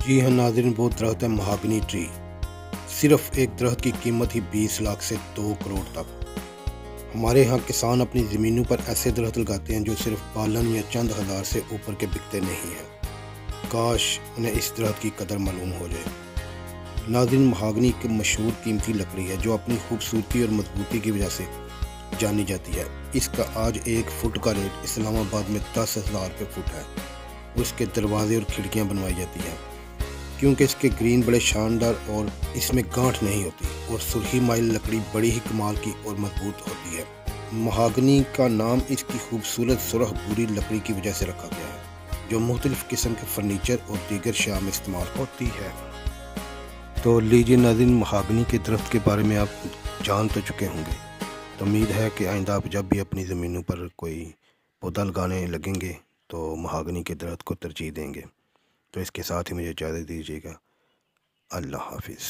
जी हाँ नाज़रीन, वो दरख्त है महागनी ट्री। सिर्फ एक दरख्त की कीमत ही 20 लाख से 2 करोड़ तक। हमारे यहाँ किसान अपनी ज़मीनों पर ऐसे दरख्त लगाते हैं जो सिर्फ पालन या चंद हज़ार से ऊपर के बिकते नहीं हैं। काश उन्हें इस दरख्त की कदर मालूम हो जाए। नाज़रीन, महागनी एक मशहूर कीमती लकड़ी है जो अपनी खूबसूरती और मजबूती की वजह से जानी जाती है। इसका आज 1 फुट का रेट इस्लामाबाद में 10,000 रुपये फुट है। उसके दरवाजे और खिड़कियाँ बनवाई जाती हैं क्योंकि इसके ग्रीन बड़े शानदार और इसमें गांठ नहीं होती, और सुर्खी माइल लकड़ी बड़ी ही कमाल की और मजबूत होती है। महागनी का नाम इसकी खूबसूरत सुरख भूरी लकड़ी की वजह से रखा गया है जो मुख्तलिफ किस्म के फर्नीचर और दीगर अशिया में इस्तेमाल होती है। तो लीजिए नाज़रीन, महागनी के दरख्त के बारे में आप जान तो चुके होंगे। तो उम्मीद है कि आइंदा आप जब भी अपनी ज़मीनों पर कोई पौधा लगाने लगेंगे तो महागनी के दरख्त को तरजीह देंगे। तो इसके साथ ही मुझे इजाज़त दीजिएगा। अल्लाह हाफिज़।